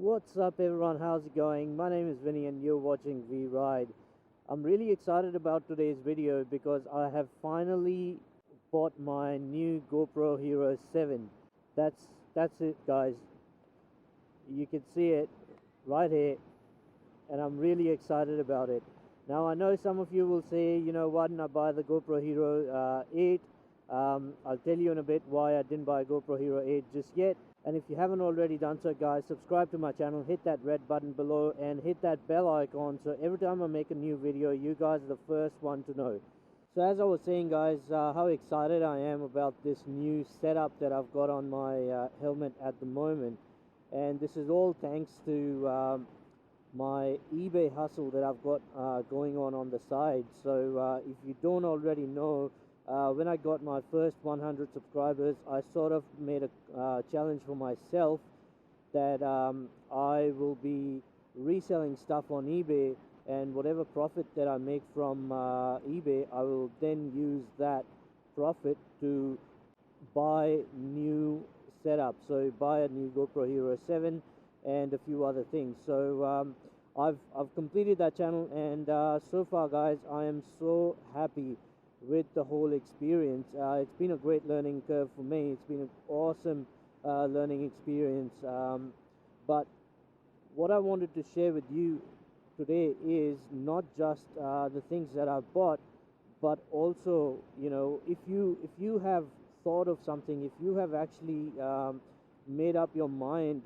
What's up everyone, how's it going? My name is Vinny and you're watching V Ride. I'm really excited about today's video because I have finally bought my new GoPro Hero 7. That's it guys. You can see it right here and I'm really excited about it. Now I know some of you will say, you know, why didn't I buy the GoPro Hero 8? I'll tell you in a bit why I didn't buy a GoPro Hero 8 just yet. And if you haven't already done so guys, subscribe to my channel, hit that red button below and hit that bell icon so every time I make a new video you guys are the first one to know. So as I was saying guys, how excited I am about this new setup that I've got on my helmet at the moment. And this is all thanks to my eBay hustle that I've got going on the side. So if you don't already know, when I got my first 100 subscribers, I sort of made a challenge for myself that I will be reselling stuff on eBay, and whatever profit that I make from eBay, I will then use that profit to buy new setup. So buy a new GoPro Hero 7 and a few other things. So I've completed that channel, and so far guys, I am so happy with the whole experience. It's been a great learning curve for me. It's been an awesome learning experience, but what I wanted to share with you today is not just the things that I've bought, but also, you know, if you have thought of something, if you have actually made up your mind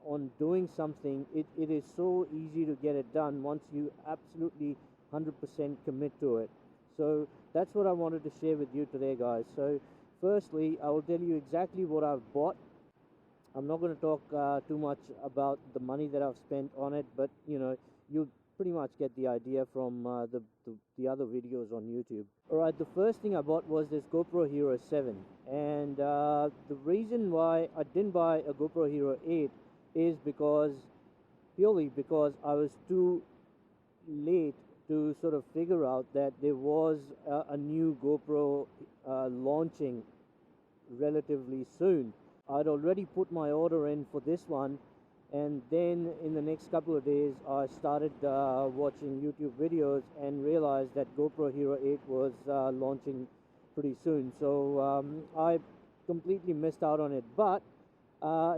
on doing something, it is so easy to get it done once you absolutely 100% commit to it. So that's what I wanted to share with you today guys. So firstly, I will tell you exactly what I've bought. I'm not going to talk too much about the money that I've spent on it, but you know, you'll pretty much get the idea from the other videos on YouTube. Alright, the first thing I bought was this GoPro Hero 7, and the reason why I didn't buy a GoPro Hero 8 is purely because I was too late to sort of figure out that there was a new GoPro launching relatively soon. I'd already put my order in for this one, and then in the next couple of days I started watching YouTube videos and realized that GoPro Hero 8 was launching pretty soon. So I completely missed out on it, but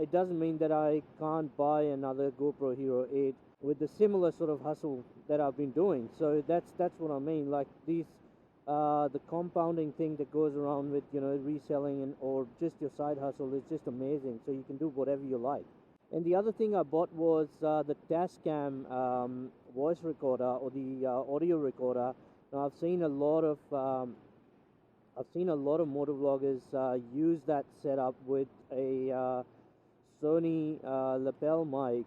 it doesn't mean that I can't buy another GoPro Hero 8 with the similar sort of hustle that I've been doing. So that's what I mean. Like these the compounding thing that goes around with, you know, reselling and or just your side hustle is just amazing. So you can do whatever you like. And the other thing I bought was the Tascam voice recorder, or the audio recorder. Now I've seen a lot of motovloggers use that setup with a Sony lapel mic,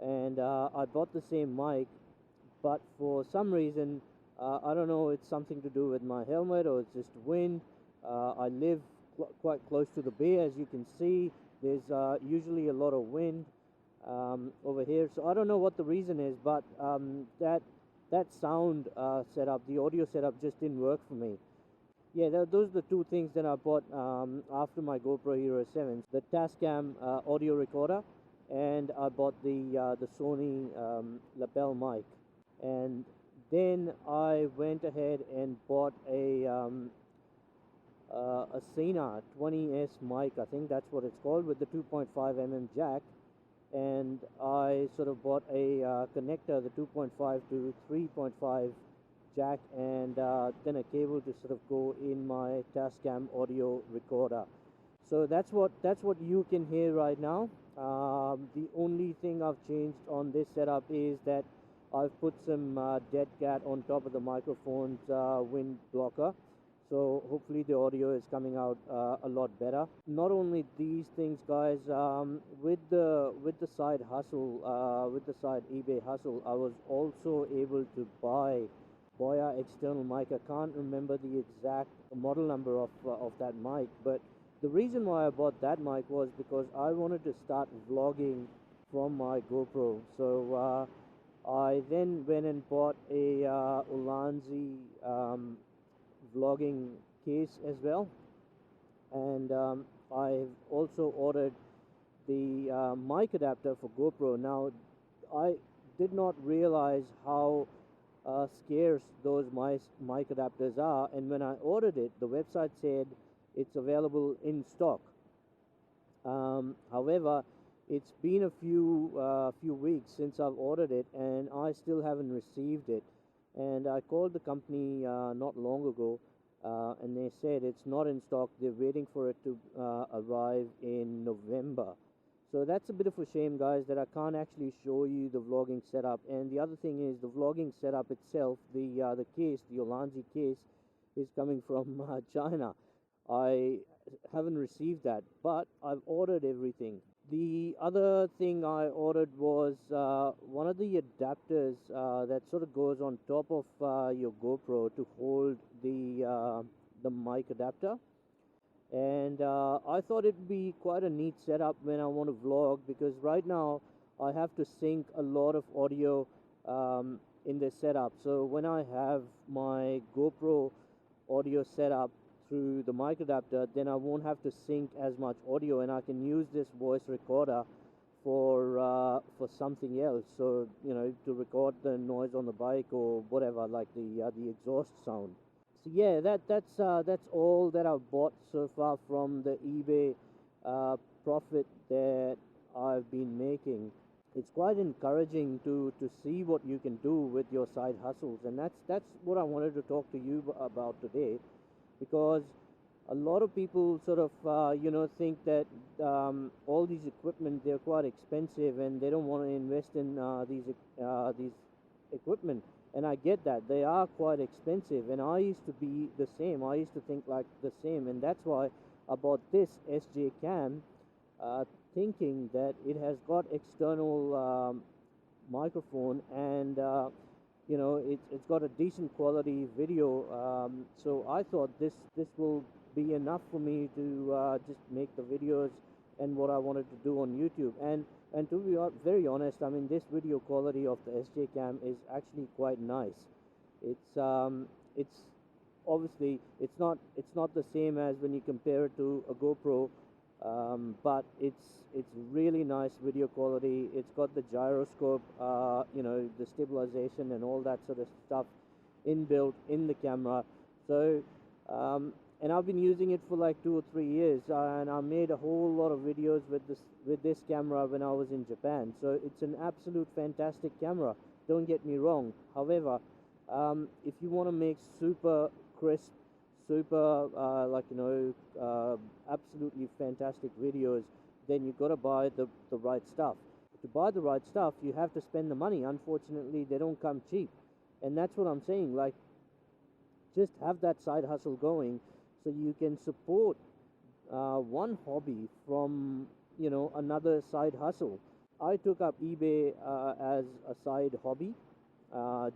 and I bought the same mic, but for some reason I don't know, it's something to do with my helmet or it's just wind. I live quite close to the bay, as you can see. There's usually a lot of wind over here, so I don't know what the reason is, but that sound setup, the audio setup, just didn't work for me. Yeah, those are the two things that I bought after my GoPro Hero 7. The Tascam audio recorder, and I bought the Sony lapel mic. And then I went ahead and bought a Sena 20S mic, I think that's what it's called, with the 2.5mm jack. And I sort of bought a connector, the 2.5 to 3.5 jack, and then a cable to sort of go in my Tascam audio recorder. So that's what you can hear right now. The only thing I've changed on this setup is that I've put some dead cat on top of the microphone's wind blocker, so hopefully the audio is coming out a lot better. Not only these things guys, with the side hustle, with the side eBay hustle, I was also able to buy an external mic. I can't remember the exact model number of that mic, but the reason why I bought that mic was because I wanted to start vlogging from my GoPro. So I then went and bought a Ulanzi vlogging case as well, and I've also ordered the mic adapter for GoPro. Now, I did not realize how scarce those mic adapters are, and when I ordered it, the website said it's available in stock. However, it's been a few weeks since I've ordered it, and I still haven't received it. And I called the company not long ago, and they said it's not in stock. They're waiting for it to arrive in November. So that's a bit of a shame, guys, that I can't actually show you the vlogging setup. And the other thing is the vlogging setup itself, the case, the Olanzi case, is coming from China. I haven't received that, but I've ordered everything. The other thing I ordered was one of the adapters that sort of goes on top of your GoPro to hold the mic adapter. And I thought it'd be quite a neat setup when I want to vlog, because right now I have to sync a lot of audio in this setup. So when I have my GoPro audio set up through the mic adapter, then I won't have to sync as much audio, and I can use this voice recorder for something else. So, you know, to record the noise on the bike or whatever, like the exhaust sound. So yeah, that's all that I've bought so far from the eBay profit that I've been making. It's quite encouraging to see what you can do with your side hustles, and that's what I wanted to talk to you about today, because a lot of people sort of think that all these equipment, they're quite expensive and they don't want to invest in these equipment. And I get that they are quite expensive, and I used to be the same. I used to think like the same, and that's why I bought this SJ Cam, thinking that it has got external microphone, and it's got a decent quality video. So I thought this will be enough for me to just make the videos and what I wanted to do on YouTube. And to be very honest, I mean, this video quality of the SJ Cam is actually quite nice. It's obviously it's not the same as when you compare it to a GoPro, but it's really nice video quality. It's got the gyroscope, the stabilization and all that sort of stuff inbuilt in the camera. So and I've been using it for like 2 or 3 years, and I made a whole lot of videos with this camera when I was in Japan. So it's an absolute fantastic camera, don't get me wrong. However, if you want to make super crisp, super absolutely fantastic videos, then you've got to buy the right stuff. To buy the right stuff, you have to spend the money. Unfortunately, they don't come cheap, and that's what I'm saying. Like, just have that side hustle going, so you can support one hobby from another side hustle. I took up eBay as a side hobby,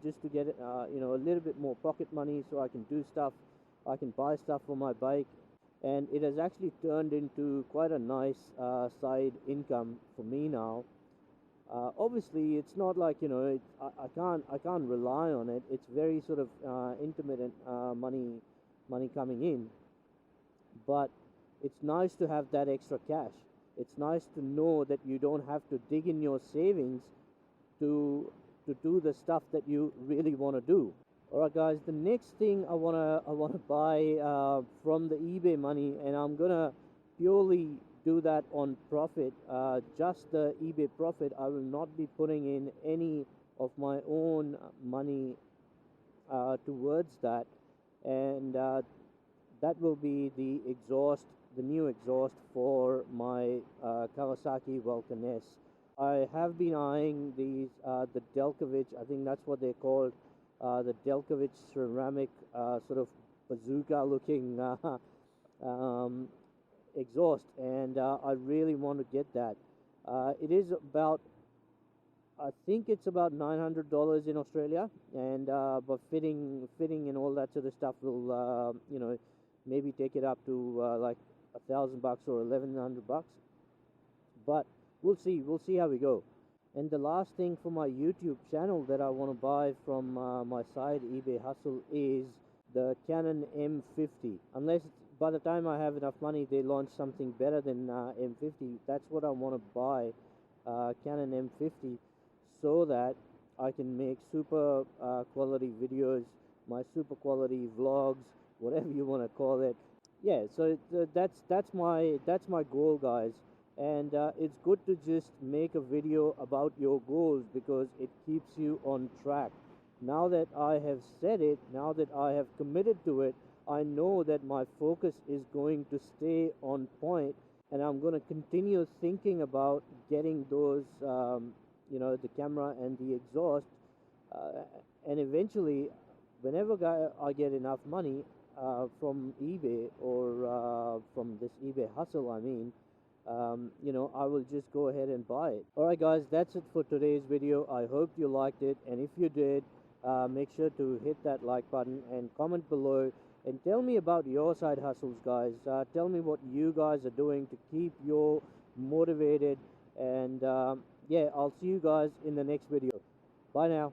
just to get a little bit more pocket money, so I can do stuff. I can buy stuff for my bike, and it has actually turned into quite a nice side income for me now. Obviously, it's not like I can't rely on it. It's very sort of intermittent money coming in, but it's nice to have that extra cash. It's nice to know that you don't have to dig in your savings to do the stuff that you really want to do. Alright guys, the next thing I wanna buy from the eBay money, and I'm gonna purely do that on profit, just the eBay profit. I will not be putting in any of my own money towards that, and that will be the new exhaust for my Kawasaki Vulcan S. I have been eyeing these the Delkovich, I think that's what they're called, the Delkovich ceramic sort of bazooka looking exhaust, and I really want to get that. It is about, I think it's about $900 in Australia, and but fitting and all that sort of stuff will maybe take it up to like $1,000 or $1,100. But we'll see how we go. And the last thing for my YouTube channel that I want to buy from my side eBay hustle is the Canon M50. Unless by the time I have enough money, they launch something better than M50. That's what I want to buy, Canon M50, so that I can make super quality videos, my super quality vlogs, whatever you want to call it. Yeah, so that's my goal, guys. And it's good to just make a video about your goals because it keeps you on track. Now that I have said it, now that I have committed to it, I know that my focus is going to stay on point, and I'm going to continue thinking about getting those, the camera and the exhaust, uh, and eventually, whenever I get enough money from eBay or from this eBay hustle, I mean, I will just go ahead and buy it. Alright guys, that's it for today's video. I hope you liked it, and if you did, make sure to hit that like button and comment below and tell me about your side hustles, guys. Tell me what you guys are doing to keep you motivated, and yeah, I'll see you guys in the next video. Bye now.